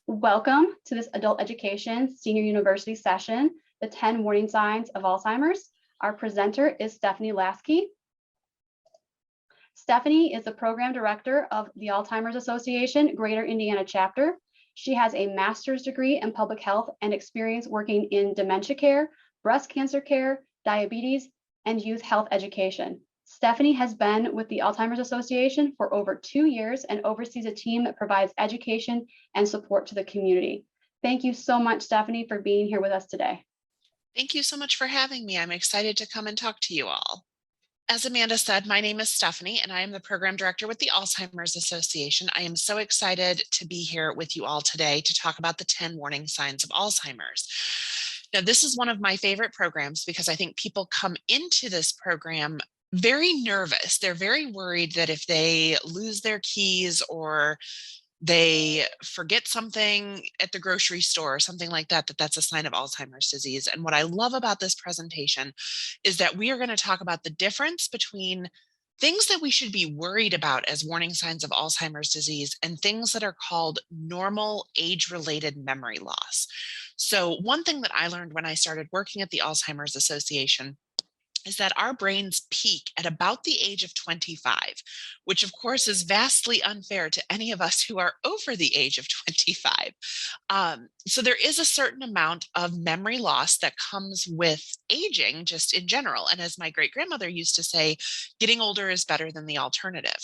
Welcome to this Adult Education Senior University session, the 10 Warning Signs of Alzheimer's. Our presenter is Stephanie Laskey. Stephanie is the Program Director of the Alzheimer's Association Greater Indiana Chapter. She has a master's degree in public health and experience working in dementia care, breast cancer care, diabetes, and youth health education. Stephanie has been with the Alzheimer's Association for over 2 years and oversees a team that provides education and support to the community. Thank you so much, Stephanie, for being here with us today. Thank you so much for having me. I'm excited to come and talk to you all. As Amanda said, my name is Stephanie, and I am the Program Director with the Alzheimer's Association. I am so excited to be here with you all today to talk about the 10 warning signs of Alzheimer's. Now, this is one of my favorite programs because I think people come into this program very nervous. They're very worried that if they lose their keys or they forget something at the grocery store or something like that, that's a sign of Alzheimer's disease. And what I love about this presentation is that we are going to talk about the difference between things that we should be worried about as warning signs of Alzheimer's disease and things that are called normal age-related memory loss. So one thing that I learned when I started working at the Alzheimer's Association is that our brains peak at about the age of 25, which of course is vastly unfair to any of us who are over the age of 25. So there is a certain amount of memory loss that comes with aging just in general. And as my great-grandmother used to say, getting older is better than the alternative.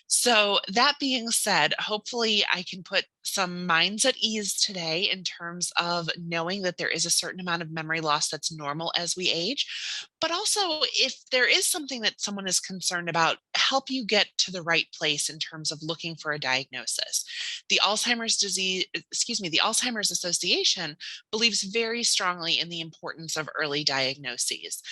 So that being said, hopefully I can put some minds at ease today in terms of knowing that there is a certain amount of memory loss that's normal as we age. But also, if there is something that someone is concerned about, help you get to the right place in terms of looking for a diagnosis. The Alzheimer's Association believes very strongly in the importance of early diagnoses.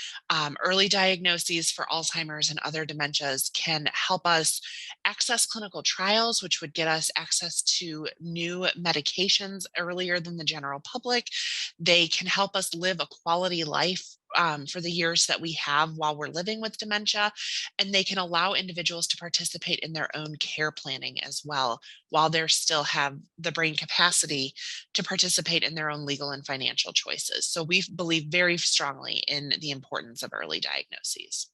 Early diagnoses for Alzheimer's and other dementias can help us access clinical trials, which would get us access to new medications earlier than the general public. They can help us live a quality life for the years that we have while we're living with dementia, and they can allow individuals to participate in their own care planning as well, while they still have the brain capacity to participate in their own legal and financial choices. So we believe very strongly in the importance of early diagnoses.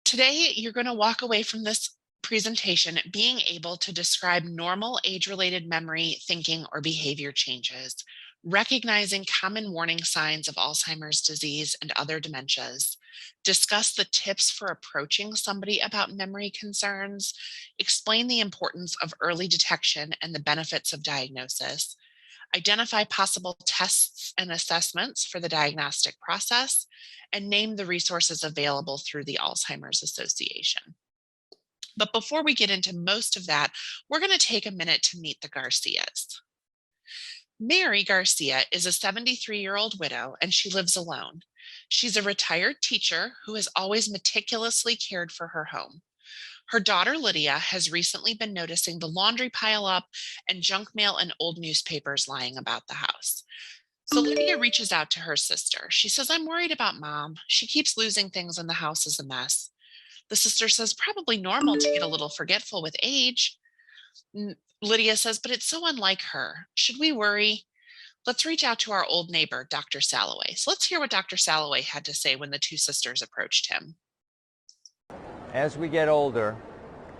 Today, you're going to walk away from this presentation being able to describe normal age-related memory, thinking, or behavior changes, recognizing common warning signs of Alzheimer's disease and other dementias, discuss the tips for approaching somebody about memory concerns, explain the importance of early detection and the benefits of diagnosis, identify possible tests and assessments for the diagnostic process, and name the resources available through the Alzheimer's Association. But before we get into most of that, we're going to take a minute to meet the Garcias. Mary Garcia is a 73-year-old widow, and she lives alone. She's a retired teacher who has always meticulously cared for her home. Her daughter, Lydia, has recently been noticing the laundry pile up and junk mail and old newspapers lying about the house. So Lydia reaches out to her sister. She says, "I'm worried about Mom. She keeps losing things and the house is a mess." The sister says, "Probably normal to get a little forgetful with age." Lydia says, "But it's so unlike her. Should we worry? Let's reach out to our old neighbor, Dr. Salloway." So let's hear what Dr. Salloway had to say when the two sisters approached him. As we get older,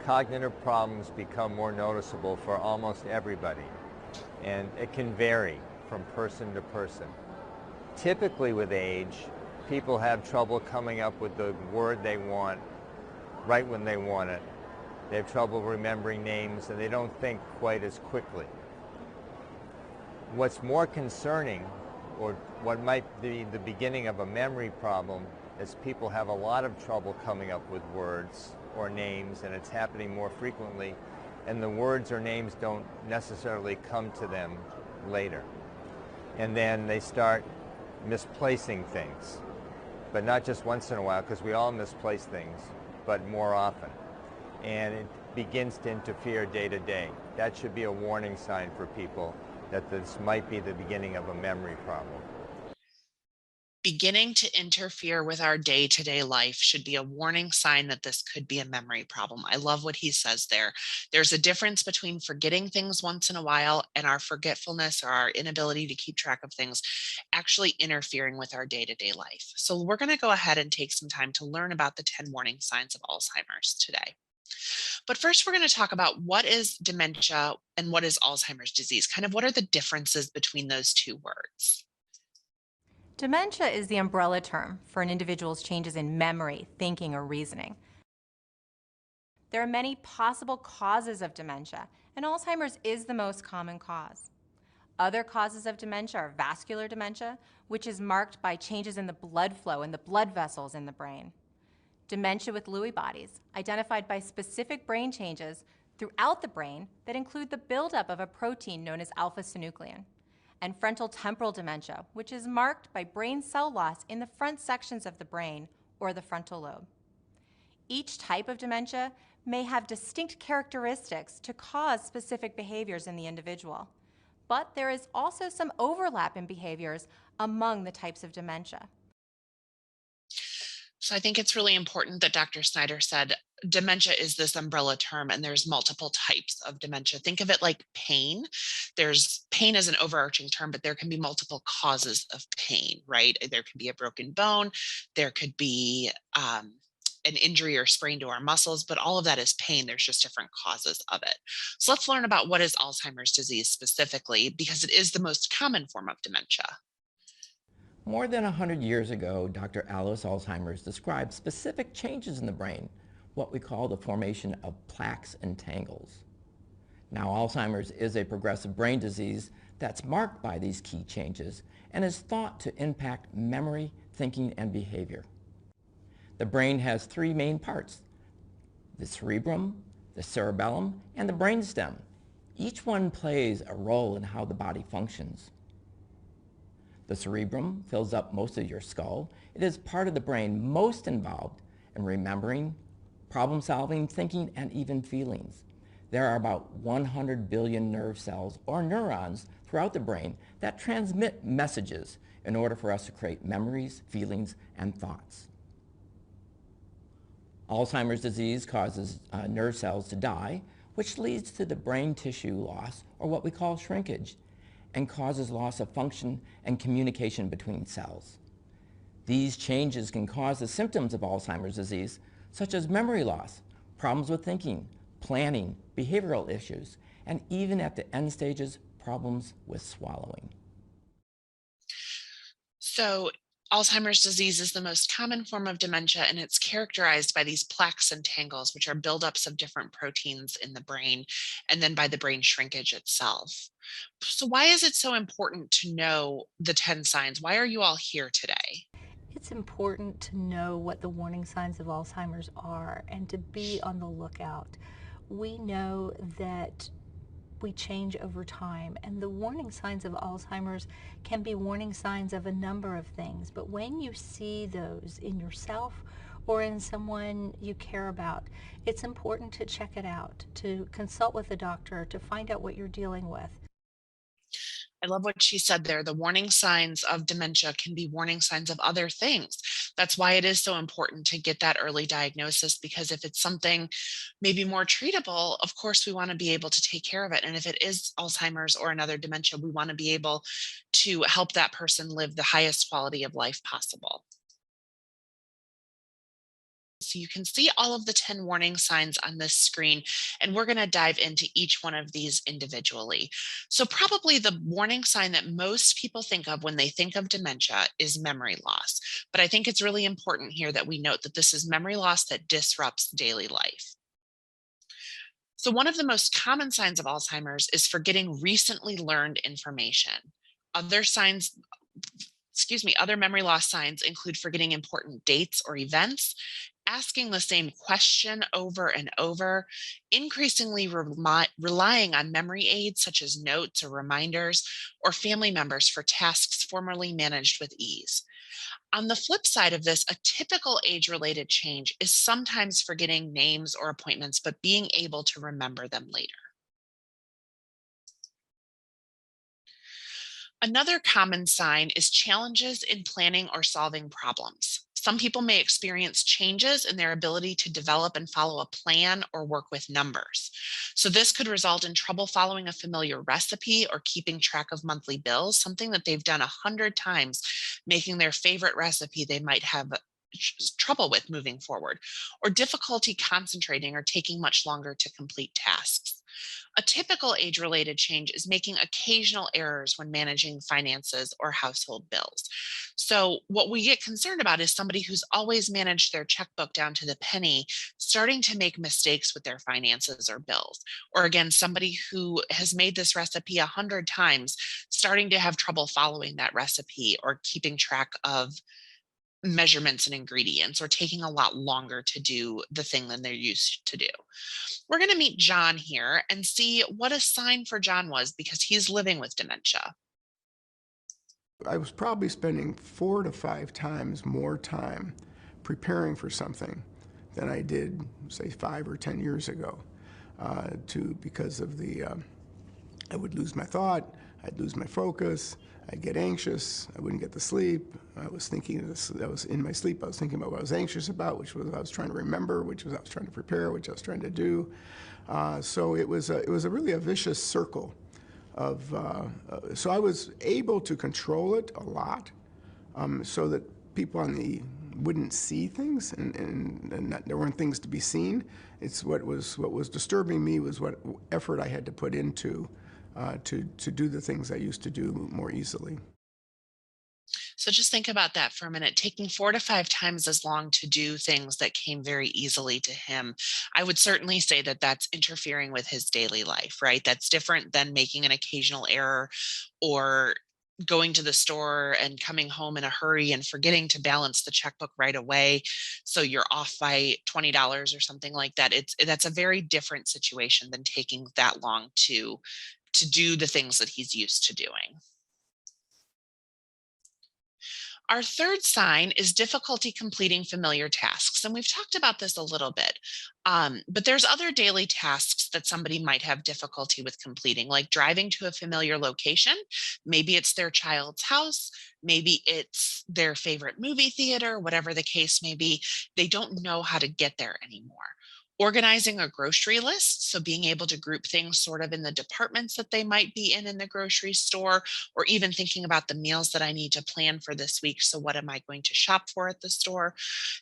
cognitive problems become more noticeable for almost everybody, and it can vary from person to person. Typically with age, people have trouble coming up with the word they want right when they want it. They have trouble remembering names, and they don't think quite as quickly. What's more concerning, or what might be the beginning of a memory problem, is people have a lot of trouble coming up with words or names, and it's happening more frequently, and the words or names don't necessarily come to them later. And then they start misplacing things, but not just once in a while, because we all misplace things, but more often. And it begins to interfere day to day. That should be a warning sign for people that this might be the beginning of a memory problem. Beginning to interfere with our day-to-day life should be a warning sign that this could be a memory problem. I love what he says there. There's a difference between forgetting things once in a while and our forgetfulness or our inability to keep track of things actually interfering with our day-to-day life. So we're going to go ahead and take some time to learn about the 10 warning signs of Alzheimer's today. But first, we're going to talk about what is dementia and what is Alzheimer's disease. Kind of what are the differences between those two words? Dementia is the umbrella term for an individual's changes in memory, thinking, or reasoning. There are many possible causes of dementia, and Alzheimer's is the most common cause. Other causes of dementia are vascular dementia, which is marked by changes in the blood flow in the blood vessels in the brain. Dementia with Lewy bodies, identified by specific brain changes throughout the brain that include the buildup of a protein known as alpha-synuclein. And frontal temporal dementia, which is marked by brain cell loss in the front sections of the brain or the frontal lobe. Each type of dementia may have distinct characteristics to cause specific behaviors in the individual, but there is also some overlap in behaviors among the types of dementia. So I think it's really important that Dr. Snyder said dementia is this umbrella term and there's multiple types of dementia. Think of it like pain. There's pain as an overarching term, but there can be multiple causes of pain, right? There could be a broken bone, there could be an injury or sprain to our muscles, but all of that is pain. There's just different causes of it. So let's learn about what is Alzheimer's disease specifically, because it is the most common form of dementia. More than 100 years ago, Dr. Alice Alzheimer's described specific changes in the brain, what we call the formation of plaques and tangles. Now, Alzheimer's is a progressive brain disease that's marked by these key changes and is thought to impact memory, thinking, and behavior. The brain has three main parts: the cerebrum, the cerebellum, and the brainstem. Each one plays a role in how the body functions. The cerebrum fills up most of your skull. It is part of the brain most involved in remembering, problem solving, thinking, and even feelings. There are about 100 billion nerve cells or neurons throughout the brain that transmit messages in order for us to create memories, feelings, and thoughts. Alzheimer's disease causes nerve cells to die, which leads to the brain tissue loss, or what we call shrinkage, and causes loss of function and communication between cells. These changes can cause the symptoms of Alzheimer's disease, such as memory loss, problems with thinking, planning, behavioral issues, and even at the end stages, problems with swallowing. So Alzheimer's disease is the most common form of dementia, and it's characterized by these plaques and tangles, which are buildups of different proteins in the brain, and then by the brain shrinkage itself. So why is it so important to know the 10 signs? Why are you all here today? It's important to know what the warning signs of Alzheimer's are and to be on the lookout. We know that we change over time, and the warning signs of Alzheimer's can be warning signs of a number of things, but when you see those in yourself or in someone you care about, it's important to check it out, to consult with a doctor, to find out what you're dealing with. I love what she said there. The warning signs of dementia can be warning signs of other things. That's why it is so important to get that early diagnosis, because if it's something maybe more treatable, of course, we want to be able to take care of it. And if it is Alzheimer's or another dementia, we want to be able to help that person live the highest quality of life possible. So you can see all of the 10 warning signs on this screen, and we're going to dive into each one of these individually. So probably the warning sign that most people think of when they think of dementia is memory loss. But I think it's really important here that we note that this is memory loss that disrupts daily life. So one of the most common signs of Alzheimer's is forgetting recently learned information. Other memory loss signs include forgetting important dates or events, asking the same question over and over, increasingly relying on memory aids such as notes or reminders, or family members for tasks formerly managed with ease. On the flip side of this, a typical age-related change is sometimes forgetting names or appointments, but being able to remember them later. Another common sign is challenges in planning or solving problems. Some people may experience changes in their ability to develop and follow a plan or work with numbers. So, this could result in trouble following a familiar recipe or keeping track of monthly bills, something that they've done 100 times, making their favorite recipe they might have trouble with moving forward, or difficulty concentrating or taking much longer to complete tasks. A typical age related change is making occasional errors when managing finances or household bills. So, what we get concerned about is somebody who's always managed their checkbook down to the penny, starting to make mistakes with their finances or bills. Or again, somebody who has made this recipe 100 times, starting to have trouble following that recipe or keeping track of measurements and ingredients, or taking a lot longer to do the thing than they're used to do. We're going to meet John here and see what a sign for John was, because he's living with dementia. I was probably spending 4 to 5 times more time preparing for something than I did, say, 5 or 10 years ago, because of I would lose my thought, I'd lose my focus, I'd get anxious, I wouldn't get to sleep. I was thinking, I was in my sleep, I was thinking about what I was anxious about, which was I was trying to remember, which was I was trying to prepare, which I was trying to do. So it was really a vicious circle of, so I was able to control it a lot, so that people wouldn't see things, and there weren't things to be seen. It's what was disturbing me was what effort I had to put into to do the things I used to do more easily. So just think about that for a minute. Taking 4 to 5 times as long to do things that came very easily to him. I would certainly say that that's interfering with his daily life, right? That's different than making an occasional error, or going to the store and coming home in a hurry and forgetting to balance the checkbook right away, so you're off by $20 or something like that. That's a very different situation than taking that long to do the things that he's used to doing. Our third sign is difficulty completing familiar tasks. And we've talked about this a little bit, but there's other daily tasks that somebody might have difficulty with completing, like driving to a familiar location. Maybe it's their child's house, maybe it's their favorite movie theater, whatever the case may be. They don't know how to get there anymore. Organizing a grocery list, so being able to group things sort of in the departments that they might be in the grocery store, or even thinking about the meals that I need to plan for this week. So, what am I going to shop for at the store?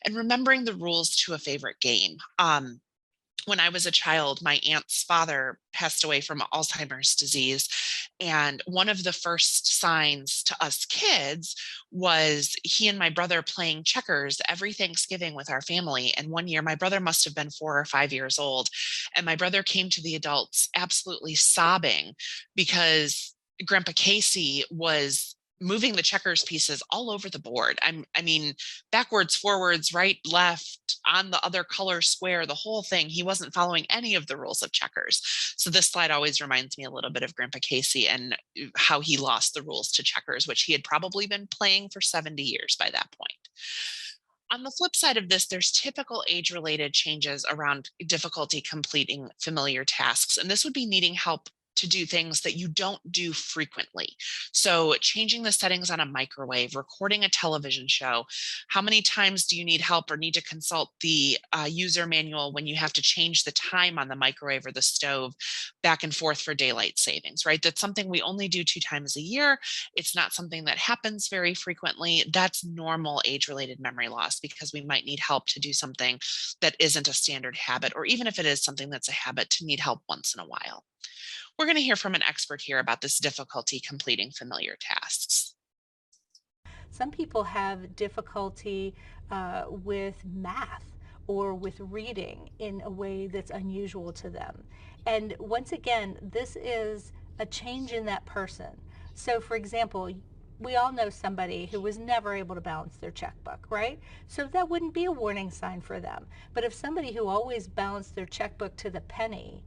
And remembering the rules to a favorite game. When I was a child, my aunt's father passed away from Alzheimer's disease. And one of the first signs to us kids was he and my brother playing checkers every Thanksgiving with our family. And one year, my brother must have been 4 or 5 years old. And my brother came to the adults absolutely sobbing because Grandpa Casey was moving the checkers pieces all over the board. I mean, backwards, forwards, right, left, on the other color square, the whole thing. He wasn't following any of the rules of checkers. So this slide always reminds me a little bit of Grandpa Casey and how he lost the rules to checkers, which he had probably been playing for 70 years by that point. On the flip side of this, there's typical age-related changes around difficulty completing familiar tasks. And this would be needing help to do things that you don't do frequently. So changing the settings on a microwave, recording a television show. How many times do you need help or need to consult the user manual when you have to change the time on the microwave or the stove back and forth for daylight savings, right? That's something we only do 2 times a year. It's not something that happens very frequently. That's normal age-related memory loss, because we might need help to do something that isn't a standard habit, or even if it is something that's a habit, to need help once in a while. We're going to hear from an expert here about this difficulty completing familiar tasks. Some people have difficulty with math or with reading in a way that's unusual to them. And once again, this is a change in that person. So for example, we all know somebody who was never able to balance their checkbook, right? So that wouldn't be a warning sign for them. But if somebody who always balanced their checkbook to the penny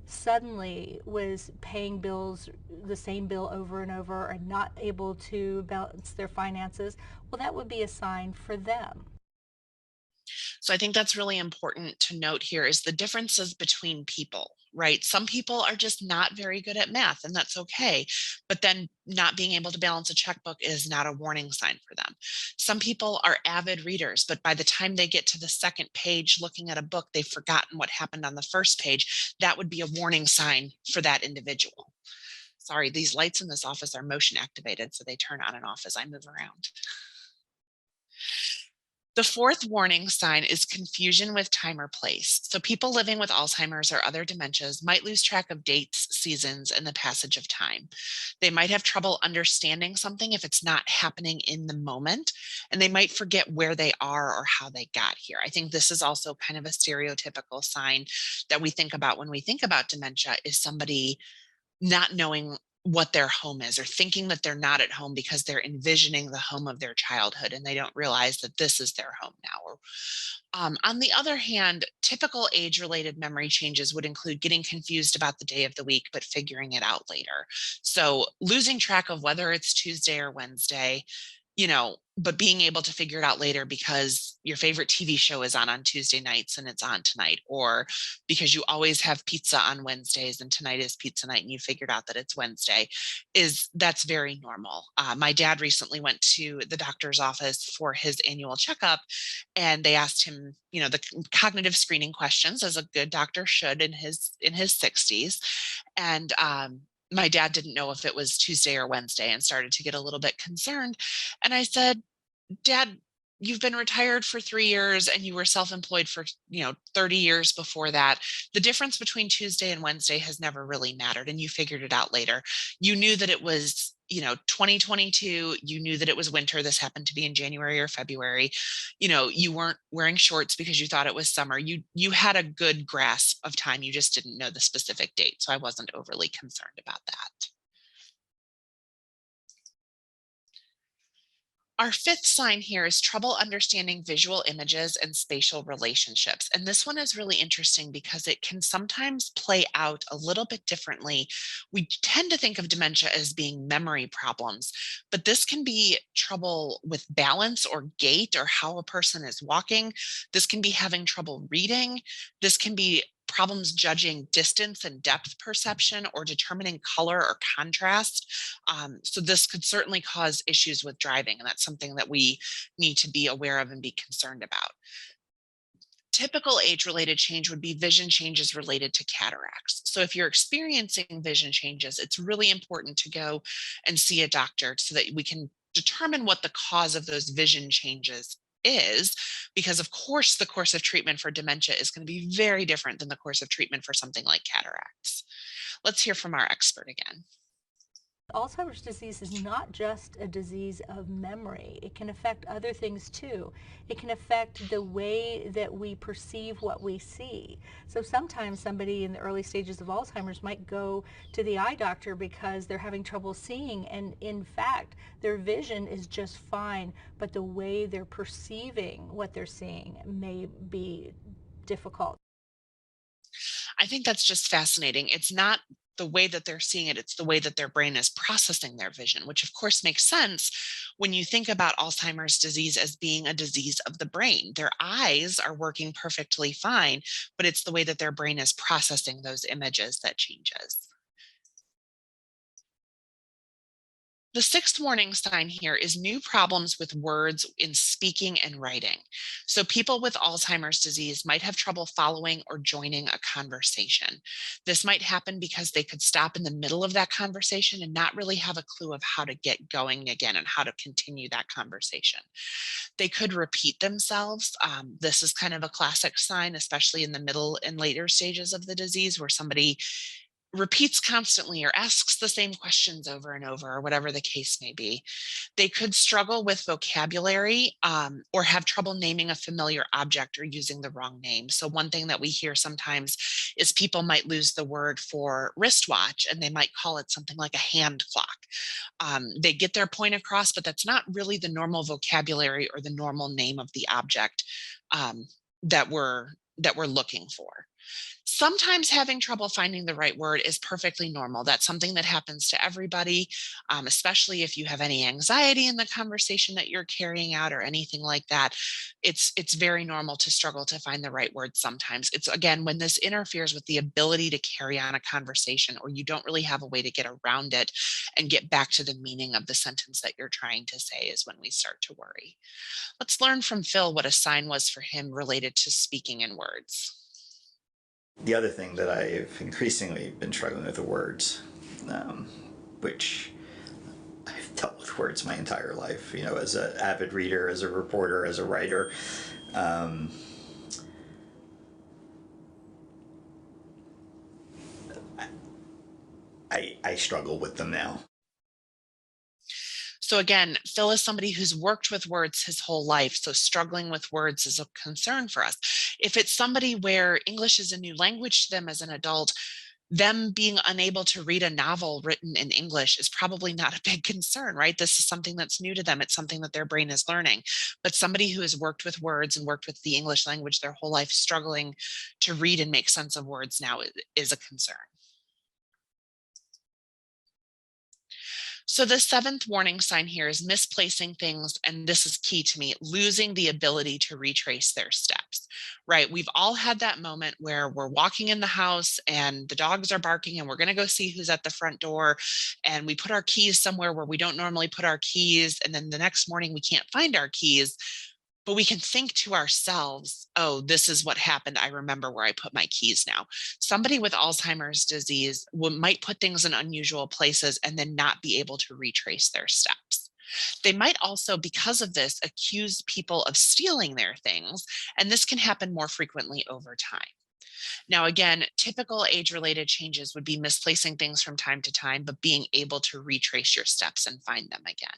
suddenly was paying bills, the same bill over and over, and not able to balance their finances, well, that would be a sign for them. So I think that's really important to note here is the differences between people, right? Some people are just not very good at math, and that's okay. But then not being able to balance a checkbook is not a warning sign for them. Some people are avid readers, but by the time they get to the second page looking at a book, they've forgotten what happened on the first page. That would be a warning sign for that individual. Sorry, these lights in this office are motion activated, so they turn on and off as I move around. The fourth warning sign is confusion with time or place. So people living with Alzheimer's or other dementias might lose track of dates, seasons, and the passage of time. They might have trouble understanding something if it's not happening in the moment, and they might forget where they are or how they got here. I think this is also kind of a stereotypical sign that we think about when we think about dementia, is somebody not knowing what their home is, or thinking that they're not at home because they're envisioning the home of their childhood and they don't realize that this is their home now. Or, on the other hand, typical age-related memory changes would include getting confused about the day of the week, but figuring it out later. So losing track of whether it's Tuesday or Wednesday, but being able to figure it out later because your favorite TV show is on Tuesday nights and it's on tonight, or because you always have pizza on Wednesdays and tonight is pizza night and you figured out that it's Wednesday, that's very normal. My dad recently went to the doctor's office for his annual checkup, and they asked him, the cognitive screening questions, as a good doctor should in his 60s. And my dad didn't know if it was Tuesday or Wednesday and started to get a little bit concerned. And I said, Dad, you've been retired for 3 years and you were self-employed for 30 years before that. The difference between Tuesday and Wednesday has never really mattered, and you figured it out later. You knew that it was 2022. You knew that it was winter. This happened to be in January or February. You weren't wearing shorts because you thought it was summer. You had a good grasp of time. You just didn't know the specific date, so I wasn't overly concerned about that. Our fifth sign here is trouble understanding visual images and spatial relationships. And this one is really interesting because it can sometimes play out a little bit differently. We tend to think of dementia as being memory problems, but this can be trouble with balance or gait or how a person is walking. This can be having trouble reading. This can be problems judging distance and depth perception or determining color or contrast. So this could certainly cause issues with driving, and that's something that we need to be aware of and be concerned about. Typical age-related change would be vision changes related to cataracts. So if you're experiencing vision changes, it's really important to go and see a doctor so that we can determine what the cause of those vision changes is, because of course the course of treatment for dementia is going to be very different than the course of treatment for something like cataracts. Let's hear from our expert again. Alzheimer's disease is not just a disease of memory. It can affect other things too. It can affect the way that we perceive what we see. So sometimes somebody in the early stages of Alzheimer's might go to the eye doctor because they're having trouble seeing, and in fact their vision is just fine, but the way they're perceiving what they're seeing may be difficult. I think that's just fascinating. It's not the way that they're seeing it, it's the way that their brain is processing their vision, which of course makes sense when you think about Alzheimer's disease as being a disease of the brain. Their eyes are working perfectly fine, but it's the way that their brain is processing those images that changes. The sixth warning sign here is new problems with words in speaking and writing. So people with Alzheimer's disease might have trouble following or joining a conversation. This might happen because they could stop in the middle of that conversation and not really have a clue of how to get going again and how to continue that conversation. They could repeat themselves. This is kind of a classic sign, especially in the middle and later stages of the disease, where somebody repeats constantly or asks the same questions over and over, or whatever the case may be. They could struggle with vocabulary or have trouble naming a familiar object or using the wrong name. So one thing that we hear sometimes is people might lose the word for wristwatch and they might call it something like a hand clock. They get their point across, but that's not really the normal vocabulary or the normal name of the object that we're looking for. Sometimes having trouble finding the right word is perfectly normal. That's something that happens to everybody, especially if you have any anxiety in the conversation that you're carrying out or anything like that. It's very normal to struggle to find the right word sometimes. It's, again, when this interferes with the ability to carry on a conversation, or you don't really have a way to get around it and get back to the meaning of the sentence that you're trying to say, is when we start to worry. Let's learn from Phil what a sign was for him related to speaking in words. The other thing that I've increasingly been struggling with are words, which I've dealt with words my entire life, you know, as an avid reader, as a reporter, as a writer. I struggle with them now. So again, Phil is somebody who's worked with words his whole life, so struggling with words is a concern for us. If it's somebody where English is a new language to them as an adult, them being unable to read a novel written in English is probably not a big concern, right? This is something that's new to them. It's something that their brain is learning. But somebody who has worked with words and worked with the English language their whole life, struggling to read and make sense of words now is a concern. So the seventh warning sign here is misplacing things, and this is key to me, losing the ability to retrace their steps, right? We've all had that moment where we're walking in the house and the dogs are barking and we're going to go see who's at the front door, and we put our keys somewhere where we don't normally put our keys, and then the next morning we can't find our keys. But we can think to ourselves, oh, this is what happened. I remember where I put my keys now. Somebody with Alzheimer's disease might put things in unusual places and then not be able to retrace their steps. They might also, because of this, accuse people of stealing their things, and this can happen more frequently over time. Now, again, typical age-related changes would be misplacing things from time to time, but being able to retrace your steps and find them again.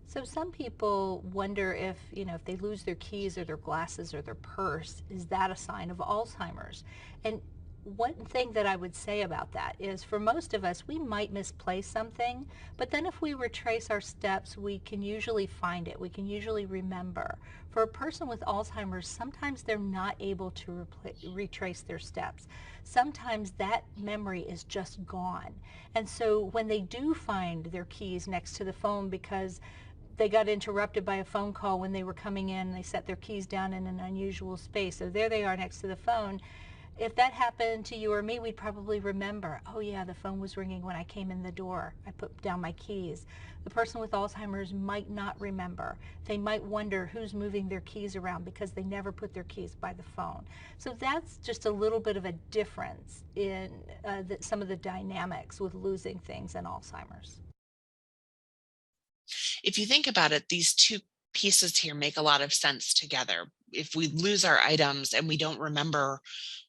So some people wonder if, if they lose their keys or their glasses or their purse, is that a sign of Alzheimer's? And one thing that I would say about that is, for most of us, we might misplace something, but then if we retrace our steps, we can usually find it. We can usually remember. For a person with Alzheimer's, sometimes they're not able to retrace their steps. Sometimes that memory is just gone. And so when they do find their keys next to the phone because they got interrupted by a phone call when they were coming in, and they set their keys down in an unusual space, so there they are next to the phone. If that happened to you or me, we'd probably remember, oh yeah, the phone was ringing when I came in the door. I put down my keys. The person with Alzheimer's might not remember. They might wonder who's moving their keys around because they never put their keys by the phone. So that's just a little bit of a difference in some of the dynamics with losing things in Alzheimer's. If you think about it, these two pieces here make a lot of sense together. If we lose our items and we don't remember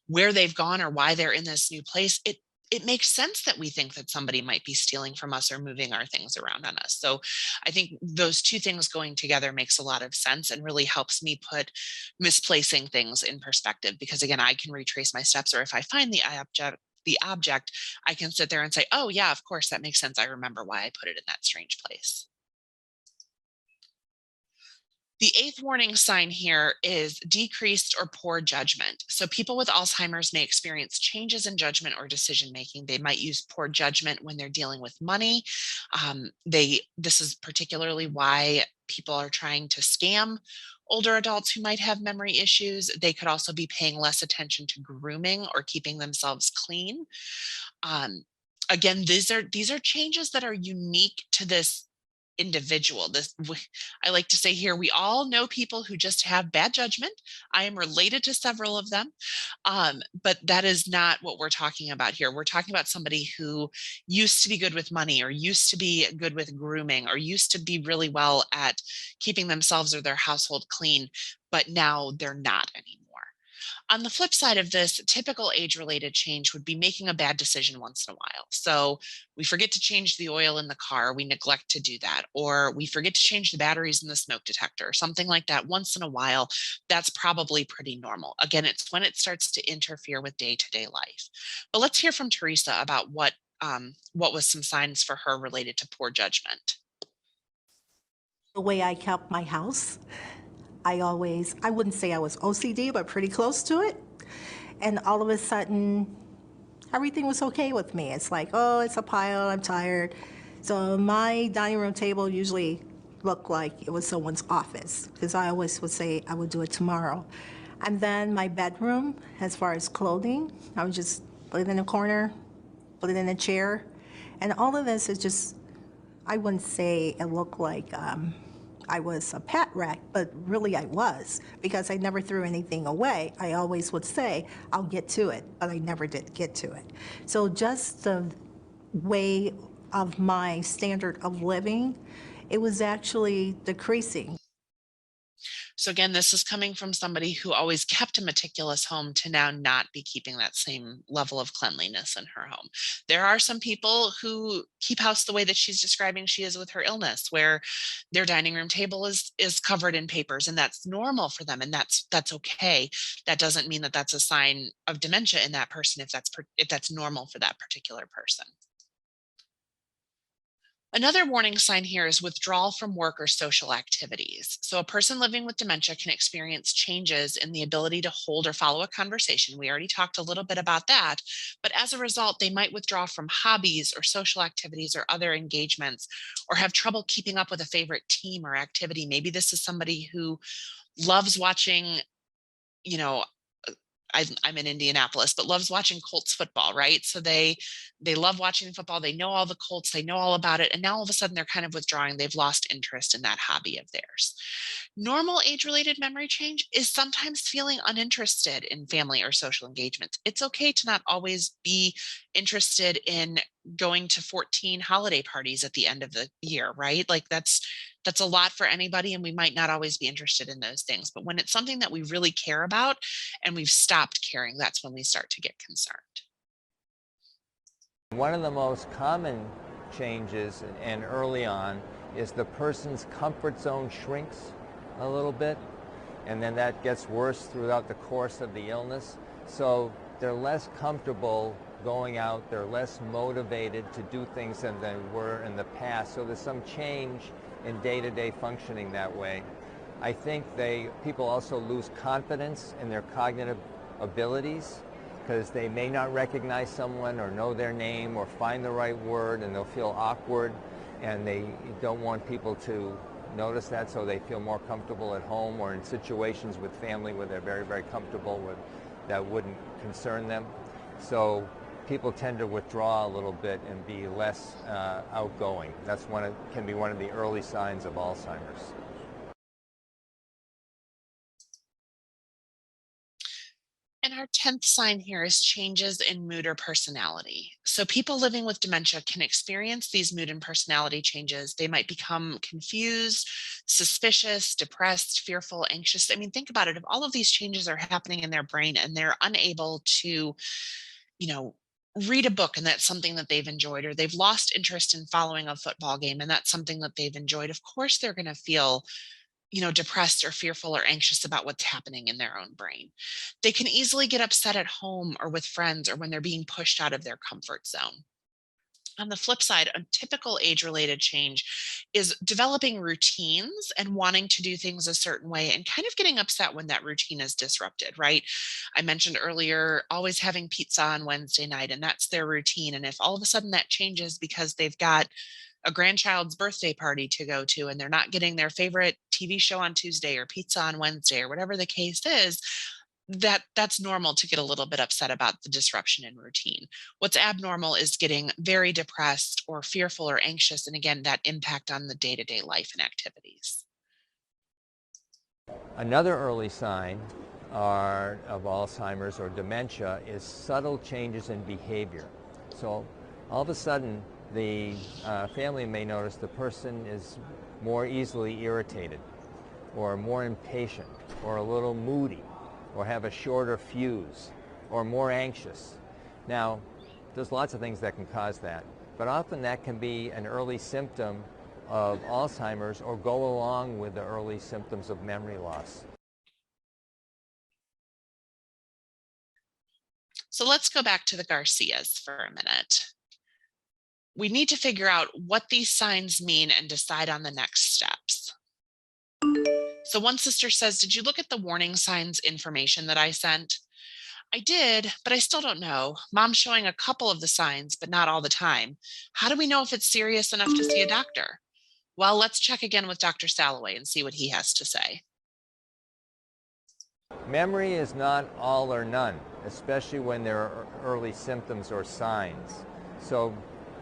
where they've gone or why they're in this new place, it makes sense that we think that somebody might be stealing from us or moving our things around on us. So I think those two things going together makes a lot of sense and really helps me put misplacing things in perspective, because again, I can retrace my steps, or if I find the object, I can sit there and say, oh yeah, of course, that makes sense. I remember why I put it in that strange place. The eighth warning sign here is decreased or poor judgment. So people with Alzheimer's may experience changes in judgment or decision making. They might use poor judgment when they're dealing with money. This is particularly why people are trying to scam older adults who might have memory issues. They could also be paying less attention to grooming or keeping themselves clean. Again, these are changes that are unique to this individual. I like to say here, we all know people who just have bad judgment. I am related to several of them, but that is not what we're talking about here. We're talking about somebody who used to be good with money, or used to be good with grooming, or used to be really well at keeping themselves or their household clean, but now they're not anymore. On the flip side of this, typical age-related change would be making a bad decision once in a while. So we forget to change the oil in the car, we neglect to do that, or we forget to change the batteries in the smoke detector, something like that once in a while. That's probably pretty normal. Again, it's when it starts to interfere with day-to-day life. But let's hear from Teresa about what was some signs for her related to poor judgment. The way I kept my house, I wouldn't say I was OCD, but pretty close to it. and all of a sudden, everything was okay with me. It's like, oh, it's a pile, I'm tired. So my dining room table usually looked like it was someone's office, because I always would say I would do it tomorrow. And then my bedroom, as far as clothing, I would just put it in a corner, put it in a chair. And all of this is just, I wouldn't say it looked like I was a pet wreck, but really I was, because I never threw anything away. I always would say, I'll get to it, but I never did get to it. So just the way of my standard of living, it was actually decreasing. So again, this is coming from somebody who always kept a meticulous home to now not be keeping that same level of cleanliness in her home. There are some people who keep house the way that she's describing she is with her illness, where their dining room table is covered in papers, and that's normal for them, and that's okay. That doesn't mean that that's a sign of dementia in that person if that's normal for that particular person. Another warning sign here is withdrawal from work or social activities. So a person living with dementia can experience changes in the ability to hold or follow a conversation. We already talked a little bit about that, but as a result, they might withdraw from hobbies or social activities or other engagements, or have trouble keeping up with a favorite team or activity. Maybe this is somebody who loves watching, you know, I'm in Indianapolis, but loves watching Colts football, right? So they love watching football. They know all the Colts, they know all about it. And now all of a sudden they're kind of withdrawing. They've lost interest in that hobby of theirs. Normal age-related memory change is sometimes feeling uninterested in family or social engagements. It's okay to not always be interested in going to 14 holiday parties at the end of the year, right? Like that's a lot for anybody, and we might not always be interested in those things. But when it's something that we really care about and we've stopped caring, that's when we start to get concerned. One of the most common changes, and early on, is the person's comfort zone shrinks a little bit, and then that gets worse throughout the course of the illness. So they're less comfortable going out, they're less motivated to do things than they were in the past. So there's some change in day-to-day functioning that way. I think people also lose confidence in their cognitive abilities, because they may not recognize someone or know their name or find the right word, and they'll feel awkward, and they don't want people to notice that, so they feel more comfortable at home or in situations with family where they're very, very comfortable with that wouldn't concern them. So people tend to withdraw a little bit and be less outgoing. That's can be one of the early signs of Alzheimer's. And our 10th sign here is changes in mood or personality. So people living with dementia can experience these mood and personality changes. They might become confused, suspicious, depressed, fearful, anxious. I mean, think about it. If all of these changes are happening in their brain and they're unable to, read a book, and that's something that they've enjoyed, or they've lost interest in following a football game, and that's something that they've enjoyed, of course they're going to feel depressed or fearful or anxious about what's happening in their own brain. They can easily get upset at home or with friends, or when they're being pushed out of their comfort zone. On the flip side, a typical age-related change is developing routines and wanting to do things a certain way, and kind of getting upset when that routine is disrupted, right? I mentioned earlier, always having pizza on Wednesday night, and that's their routine. And if all of a sudden that changes because they've got a grandchild's birthday party to go to, and they're not getting their favorite TV show on Tuesday or pizza on Wednesday, or whatever the case is, that's normal to get a little bit upset about the disruption in routine. What's abnormal is getting very depressed or fearful or anxious, and again, that impact on the day-to-day life and activities. Another early sign of Alzheimer's or dementia is subtle changes in behavior. So all of a sudden, the family may notice the person is more easily irritated, or more impatient, or a little moody, or have a shorter fuse, or more anxious. Now, there's lots of things that can cause that, but often that can be an early symptom of Alzheimer's, or go along with the early symptoms of memory loss. So let's go back to the Garcias for a minute. We need to figure out what these signs mean and decide on the next steps. So one sister says, did you look at the warning signs information that I sent? I did, but I still don't know. Mom's showing a couple of the signs, but not all the time. How do we know if it's serious enough to see a doctor? Well, let's check again with Dr. Salloway and see what he has to say. Memory is not all or none, especially when there are early symptoms or signs. So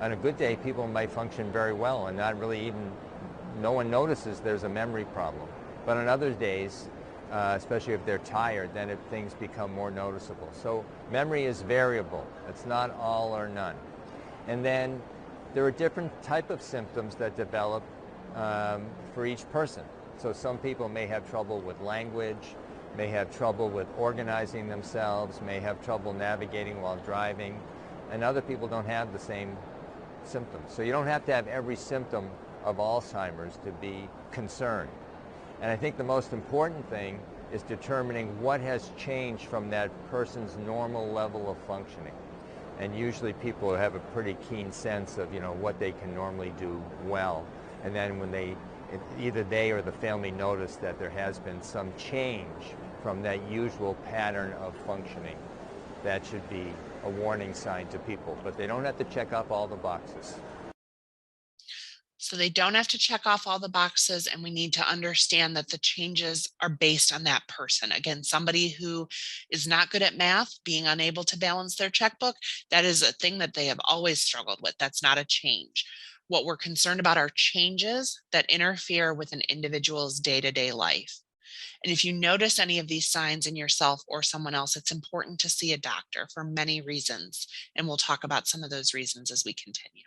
on a good day, people might function very well and not really even, no one notices there's a memory problem. But on other days, especially if they're tired, then things become more noticeable. So memory is variable. It's not all or none. And then there are different type of symptoms that develop for each person. So some people may have trouble with language, may have trouble with organizing themselves, may have trouble navigating while driving, and other people don't have the same symptoms. So you don't have to have every symptom of Alzheimer's to be concerned. And I think the most important thing is determining what has changed from that person's normal level of functioning. And usually people have a pretty keen sense of, what they can normally do well. And then when either they or the family notice that there has been some change from that usual pattern of functioning, that should be a warning sign to people. But they don't have to check off all the boxes. So they don't have to check off all the boxes, and we need to understand that the changes are based on that person. Again, somebody who is not good at math, being unable to balance their checkbook, that is a thing that they have always struggled with. That's not a change. What we're concerned about are changes that interfere with an individual's day-to-day life. And if you notice any of these signs in yourself or someone else, it's important to see a doctor for many reasons. And we'll talk about some of those reasons as we continue.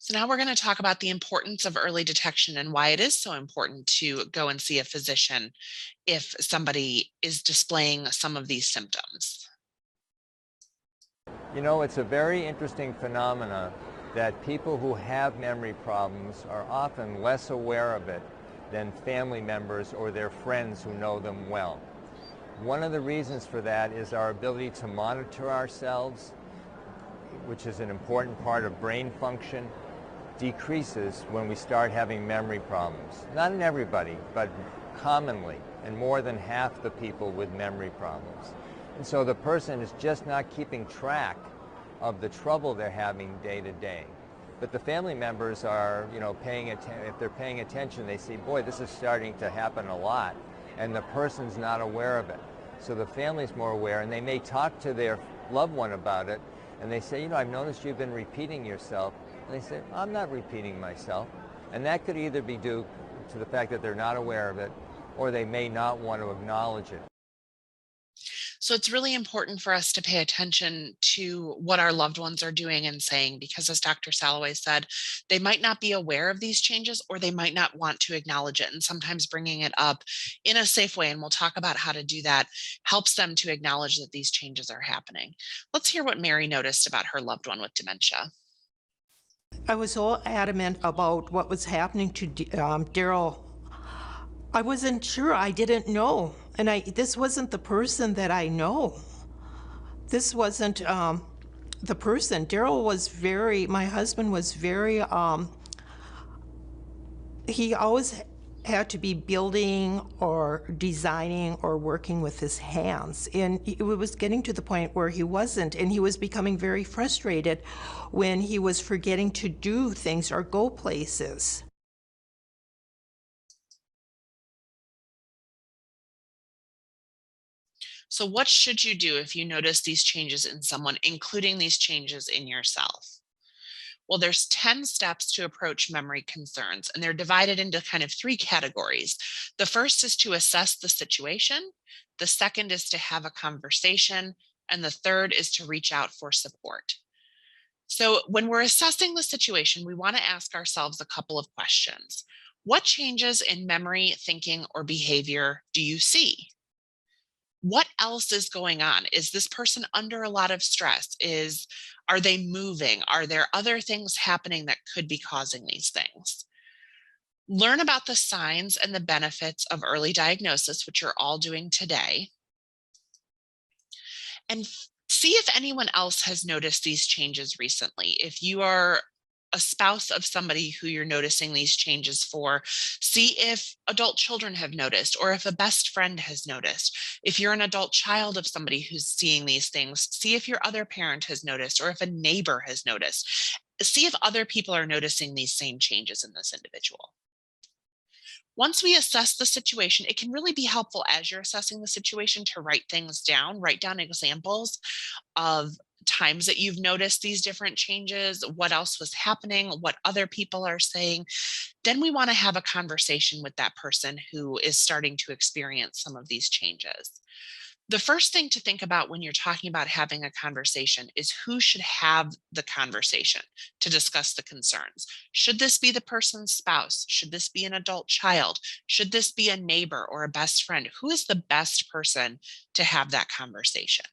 So now we're going to talk about the importance of early detection and why it is so important to go and see a physician if somebody is displaying some of these symptoms. It's a very interesting phenomena that people who have memory problems are often less aware of it than family members or their friends who know them well. One of the reasons for that is our ability to monitor ourselves, which is an important part of brain function, decreases when we start having memory problems. Not in everybody, but commonly, and more than half the people with memory problems. And so the person is just not keeping track of the trouble they're having day to day. But the family members are, paying attention. If they're paying attention, they see, boy, this is starting to happen a lot, and the person's not aware of it. So the family's more aware, and they may talk to their loved one about it, and they say, I've noticed you've been repeating yourself. And they say, I'm not repeating myself. And that could either be due to the fact that they're not aware of it, or they may not want to acknowledge it. So it's really important for us to pay attention to what our loved ones are doing and saying, because as Dr. Salloway said, they might not be aware of these changes, or they might not want to acknowledge it. And sometimes bringing it up in a safe way, and we'll talk about how to do that, helps them to acknowledge that these changes are happening. Let's hear what Mary noticed about her loved one with dementia. I was so adamant about what was happening to Daryl. I wasn't sure. I didn't know. And this wasn't the person that I know. This wasn't the person. Daryl was my husband was very, he always had to be building or designing or working with his hands. And it was getting to the point where he wasn't, and he was becoming very frustrated when he was forgetting to do things or go places. So what should you do if you notice these changes in someone, including these changes in yourself? Well, there's 10 steps to approach memory concerns, and they're divided into kind of 3 categories. The first is to assess the situation. The second is to have a conversation. And the third is to reach out for support. So when we're assessing the situation, we want to ask ourselves a couple of questions. What changes in memory, thinking, or behavior do you see? What else is going on? Is this person under a lot of stress? Are they moving? Are there other things happening that could be causing these things? Learn about the signs and the benefits of early diagnosis, which you're all doing today. And see if anyone else has noticed these changes recently. If you are a spouse of somebody who you're noticing these changes for. See if adult children have noticed, or if a best friend has noticed. If you're an adult child of somebody who's seeing these things, see if your other parent has noticed, or if a neighbor has noticed. See if other people are noticing these same changes in this individual. Once we assess the situation, it can really be helpful as you're assessing the situation to write things down, write down examples of times that you've noticed these different changes, what else was happening, what other people are saying. Then we want to have a conversation with that person who is starting to experience some of these changes. The first thing to think about when you're talking about having a conversation is who should have the conversation to discuss the concerns. Should this be the person's spouse? Should this be an adult child? Should this be a neighbor or a best friend? Who is the best person to have that conversation?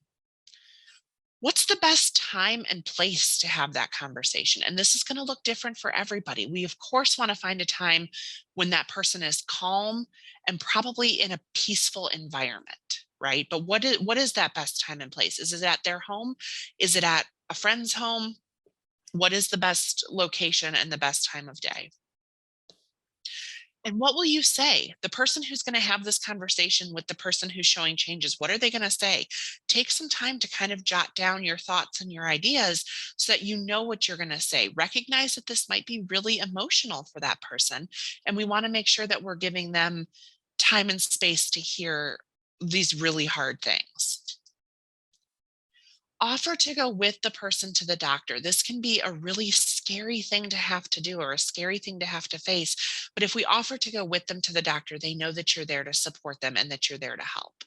What's the best time and place to have that conversation? And this is going to look different for everybody. We, of course, want to find a time when that person is calm and probably in a peaceful environment, right? But what is that best time and place? Is it at their home? Is it at a friend's home? What is the best location and the best time of day? And what will you say? The person who's going to have this conversation with the person who's showing changes, what are they going to say? Take some time to kind of jot down your thoughts and your ideas so that you know what you're going to say. Recognize that this might be really emotional for that person. And we want to make sure that we're giving them time and space to hear these really hard things. Offer to go with the person to the doctor. This can be a really scary thing to have to do, or a scary thing to have to face. But if we offer to go with them to the doctor, they know that you're there to support them and that you're there to help.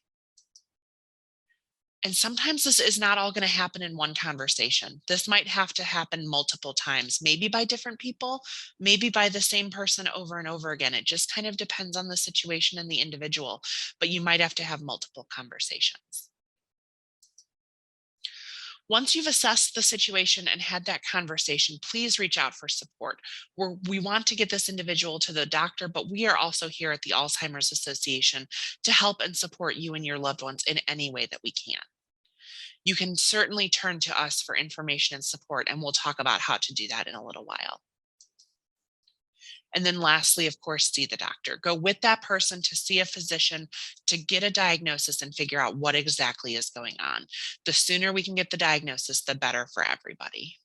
And sometimes this is not all going to happen in one conversation. This might have to happen multiple times, maybe by different people, maybe by the same person over and over again. It just kind of depends on the situation and the individual, but you might have to have multiple conversations. Once you've assessed the situation and had that conversation, please reach out for support. We want to get this individual to the doctor, but we are also here at the Alzheimer's Association to help and support you and your loved ones in any way that we can. You can certainly turn to us for information and support, and we'll talk about how to do that in a little while. And then lastly, of course, see the doctor. Go with that person to see a physician to get a diagnosis and figure out what exactly is going on. The sooner we can get the diagnosis, the better for everybody.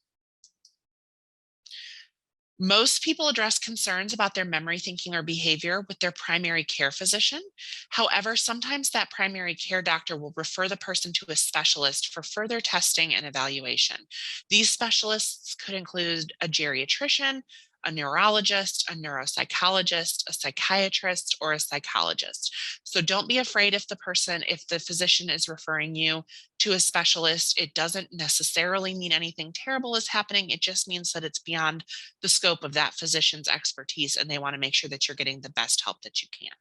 Most people address concerns about their memory, thinking, or behavior with their primary care physician. However, sometimes that primary care doctor will refer the person to a specialist for further testing and evaluation. These specialists could include a geriatrician, a neurologist, a neuropsychologist, a psychiatrist, or a psychologist. So don't be afraid if the physician is referring you to a specialist. It doesn't necessarily mean anything terrible is happening. It just means that it's beyond the scope of that physician's expertise, and they want to make sure that you're getting the best help that you can.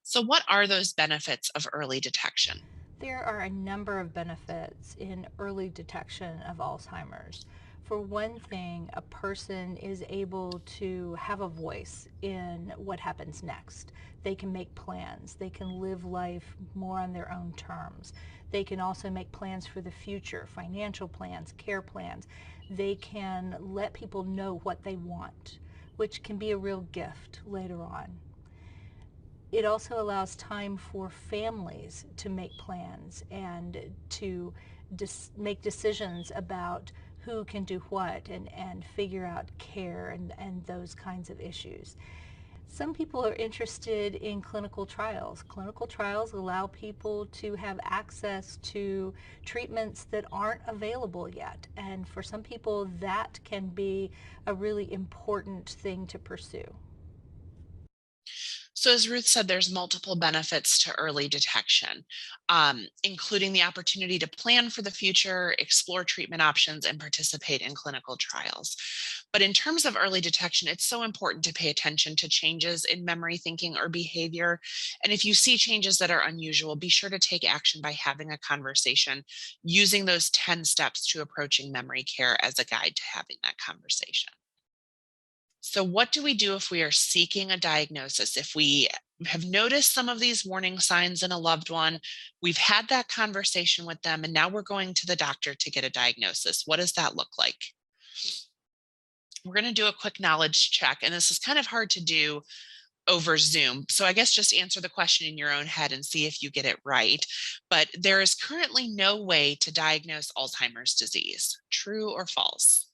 So what are those benefits of early detection? There are a number of benefits in early detection of Alzheimer's. For one thing, a person is able to have a voice in what happens next. They can make plans. They can live life more on their own terms. They can also make plans for the future, financial plans, care plans. They can let people know what they want, which can be a real gift later on. It also allows time for families to make plans and to make decisions about who can do what and figure out care and those kinds of issues. Some people are interested in clinical trials. Clinical trials allow people to have access to treatments that aren't available yet. And for some people, that can be a really important thing to pursue. So as Ruth said, there's multiple benefits to early detection, including the opportunity to plan for the future, explore treatment options, and participate in clinical trials. But in terms of early detection, it's so important to pay attention to changes in memory, thinking, or behavior. And if you see changes that are unusual, be sure to take action by having a conversation, using those 10 steps to approaching memory care as a guide to having that conversation. So what do we do if we are seeking a diagnosis, if we have noticed some of these warning signs in a loved one. We've had that conversation with them, and now we're going to the doctor to get a diagnosis. What does that look like? We're going to do a quick knowledge check, and this is kind of hard to do over Zoom. So I guess just answer the question in your own head and see if you get it right. But there is currently no way to diagnose Alzheimer's disease. True or false?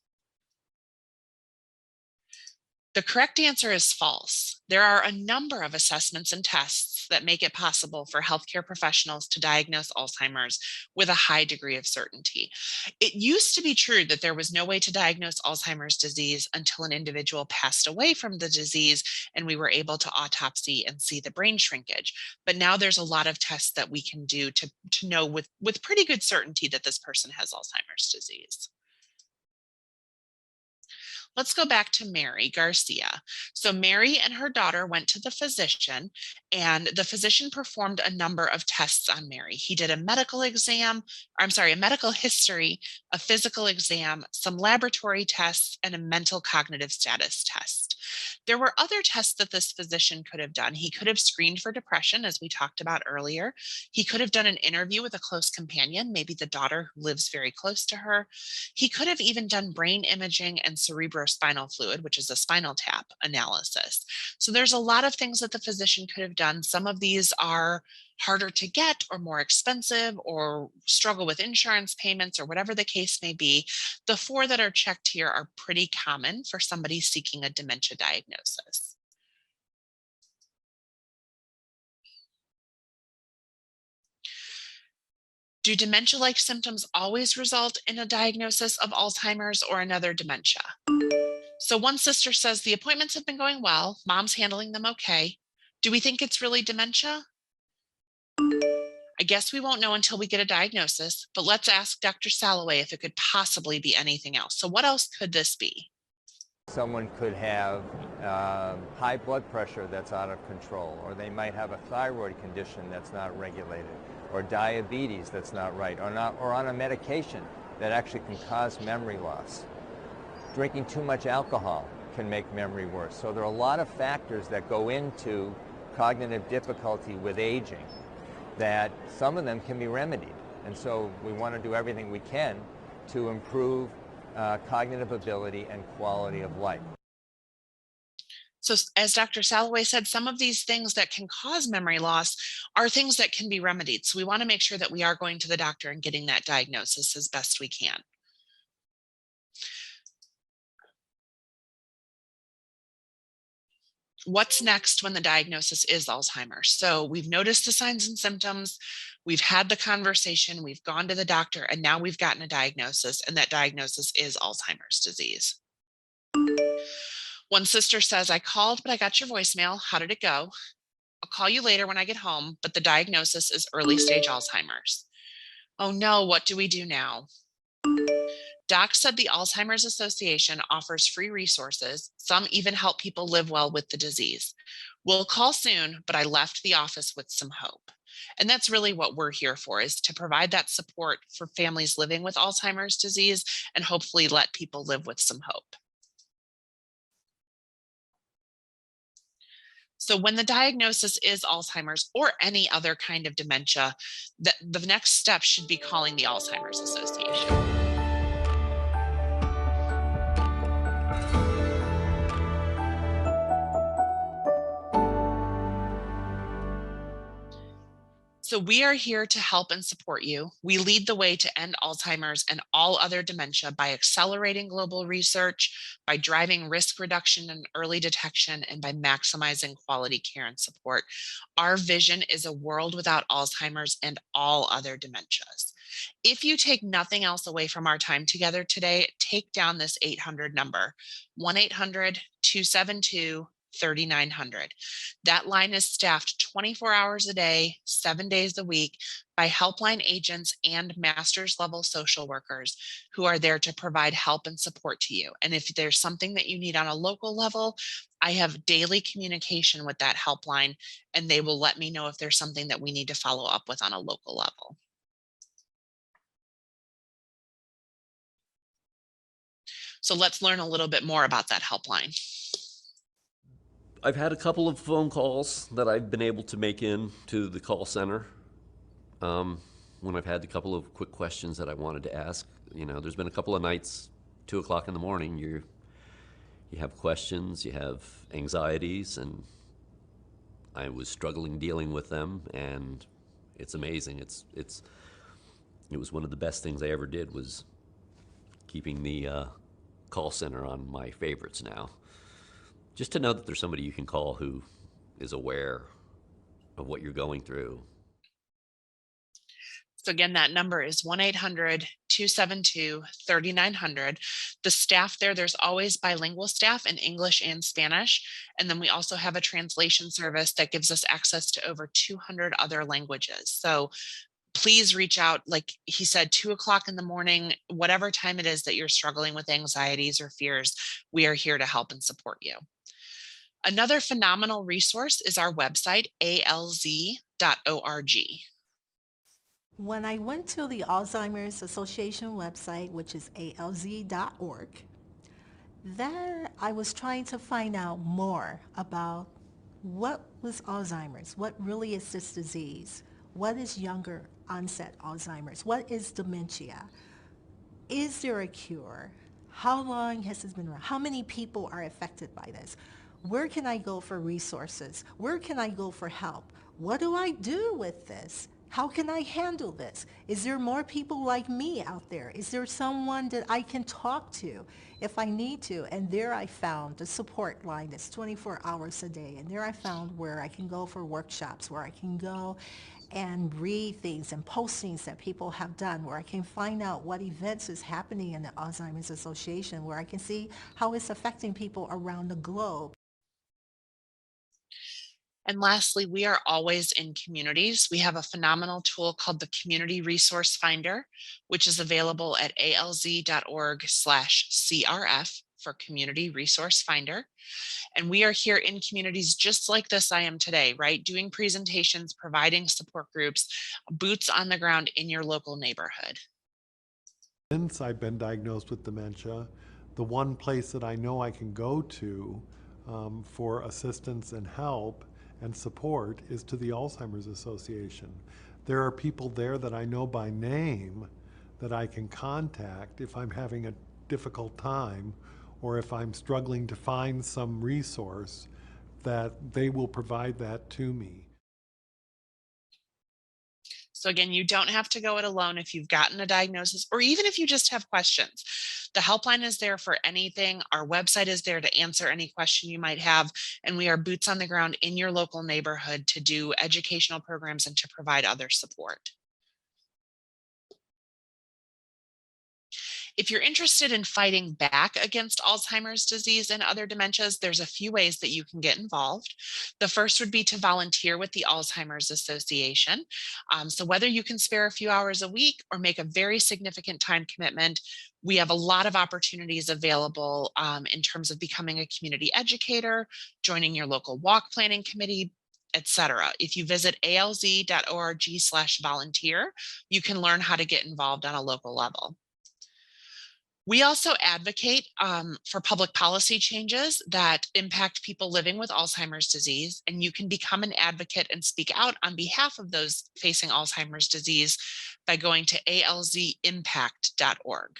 The correct answer is false. There are a number of assessments and tests that make it possible for healthcare professionals to diagnose Alzheimer's with a high degree of certainty. It used to be true that there was no way to diagnose Alzheimer's disease until an individual passed away from the disease and we were able to autopsy and see the brain shrinkage. But now there's a lot of tests that we can do to know with pretty good certainty that this person has Alzheimer's disease. Let's go back to Mary Garcia. So Mary and her daughter went to the physician, and the physician performed a number of tests on Mary. He did a medical exam, a medical history, a physical exam, some laboratory tests, and a mental cognitive status test. There were other tests that this physician could have done. He could have screened for depression, as we talked about earlier. He could have done an interview with a close companion, maybe the daughter who lives very close to her. He could have even done brain imaging and cerebrospinal fluid, which is a spinal tap analysis. So there's a lot of things that the physician could have done. Some of these are harder to get or more expensive or struggle with insurance payments or whatever the case may be. The 4 that are checked here are pretty common for somebody seeking a dementia diagnosis. Do dementia-like symptoms always result in a diagnosis of Alzheimer's or another dementia? So one sister says the appointments have been going well. Mom's handling them okay. Do we think it's really dementia? I guess we won't know until we get a diagnosis, but let's ask Dr. Salloway if it could possibly be anything else. So what else could this be? Someone could have high blood pressure that's out of control, or they might have a thyroid condition that's not regulated, or diabetes that's not right, or on a medication that actually can cause memory loss. Drinking too much alcohol can make memory worse. So there are a lot of factors that go into cognitive difficulty with aging that some of them can be remedied. And so we want to do everything we can to improve cognitive ability and quality of life. So as Dr. Salloway said, some of these things that can cause memory loss are things that can be remedied. So we want to make sure that we are going to the doctor and getting that diagnosis as best we can. What's next when the diagnosis is Alzheimer's? So we've noticed the signs and symptoms, we've had the conversation, we've gone to the doctor, and now we've gotten a diagnosis, and that diagnosis is Alzheimer's disease. One sister says, I called, but I got your voicemail. How did it go? I'll call you later when I get home, but the diagnosis is early stage Alzheimer's. Oh no, what do we do now? Doc said the Alzheimer's Association offers free resources. Some even help people live well with the disease. We'll call soon, but I left the office with some hope. And that's really what we're here for, is to provide that support for families living with Alzheimer's disease and hopefully let people live with some hope. So when the diagnosis is Alzheimer's or any other kind of dementia, the next step should be calling the Alzheimer's Association. So we are here to help and support you. We lead the way to end Alzheimer's and all other dementia by accelerating global research, by driving risk reduction and early detection, and by maximizing quality care and support. Our vision is a world without Alzheimer's and all other dementias. If you take nothing else away from our time together today, take down this 800 number, 1-800-272-3900. That line is staffed 24 hours a day, 7 days a week by helpline agents and master's level social workers who are there to provide help and support to you. And if there's something that you need on a local level, I have daily communication with that helpline, and they will let me know if there's something that we need to follow up with on a local level. So let's learn a little bit more about that helpline. I've had a couple of phone calls that I've been able to make in to the call center when I've had a couple of quick questions that I wanted to ask. You know, there's been a couple of nights, 2 o'clock in the morning, you have questions, you have anxieties, and I was struggling dealing with them, and it's amazing. It was one of the best things I ever did, was keeping the call center on my favorites now. Just to know that there's somebody you can call who is aware of what you're going through. So again, that number is 1-800-272-3900. The staff there's always bilingual staff in English and Spanish. And then we also have a translation service that gives us access to over 200 other languages. So please reach out, like he said, 2 o'clock in the morning, whatever time it is that you're struggling with anxieties or fears, we are here to help and support you. Another phenomenal resource is our website, alz.org. When I went to the Alzheimer's Association website, which is alz.org, there I was trying to find out more about what was Alzheimer's, what really is this disease, what is younger onset Alzheimer's, what is dementia, is there a cure, how long has this been around, how many people are affected by this, where can I go for resources, where can I go for help, what do I do with this? How can I handle this? Is there more people like me out there? Is there someone that I can talk to if I need to? And there I found the support line that's 24 hours a day. And there I found where I can go for workshops, where I can go and read things and postings that people have done, where I can find out what events is happening in the Alzheimer's Association, where I can see how it's affecting people around the globe. And lastly, we are always in communities. We have a phenomenal tool called the Community Resource Finder, which is available at alz.org/CRF for Community Resource Finder. And we are here in communities just like this I am today, right? Doing presentations, providing support groups, boots on the ground in your local neighborhood. Since I've been diagnosed with dementia, the one place that I know I can go to for assistance and help and support is to the Alzheimer's Association. There are people there that I know by name that I can contact if I'm having a difficult time or if I'm struggling to find some resource, that they will provide that to me. So again, you don't have to go it alone if you've gotten a diagnosis, or even if you just have questions. The helpline is there for anything. Our website is there to answer any question you might have. And we are boots on the ground in your local neighborhood to do educational programs and to provide other support. If you're interested in fighting back against Alzheimer's disease and other dementias, there's a few ways that you can get involved. The first would be to volunteer with the Alzheimer's Association. So whether you can spare a few hours a week or make a very significant time commitment, we have a lot of opportunities available in terms of becoming a community educator, joining your local walk planning committee, etc. If you visit alz.org/volunteer, you can learn how to get involved on a local level. We also advocate for public policy changes that impact people living with Alzheimer's disease, and you can become an advocate and speak out on behalf of those facing Alzheimer's disease by going to alzimpact.org.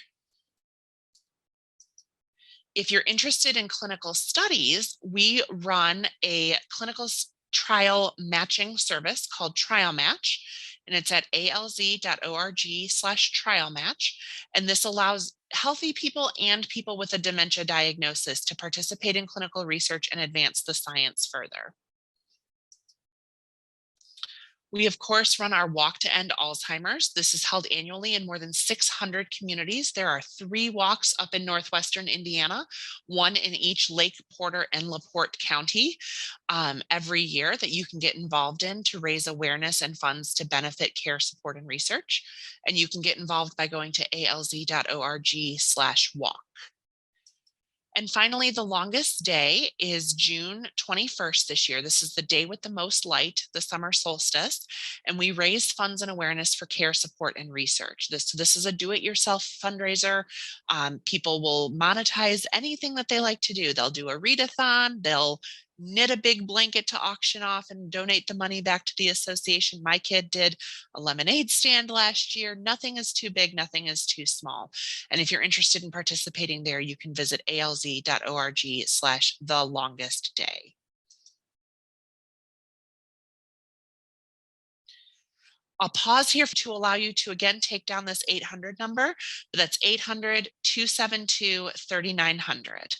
If you're interested in clinical studies, we run a clinical trial matching service called Trial Match, and it's at alz.org/trial match. And this allows healthy people and people with a dementia diagnosis to participate in clinical research and advance the science further. We, of course, run our Walk to End Alzheimer's. This is held annually in more than 600 communities. There are 3 walks up in northwestern Indiana, 1 in each Lake, Porter, and LaPorte County every year that you can get involved in to raise awareness and funds to benefit care, support, and research. And you can get involved by going to alz.org/walk. And finally, the longest day is June 21st this year. This is the day with the most light, the summer solstice, and we raise funds and awareness for care, support, and research. This is a do-it-yourself fundraiser. People will monetize anything that they like to do. They'll do a readathon, they'll knit a big blanket to auction off and donate the money back to the association. My kid did a lemonade stand last year. Nothing is too big, nothing is too small. And if you're interested in participating there, you can visit alz.org/thelongestday. I'll pause here to allow you to again take down this 800 number, but that's 800-272-3900.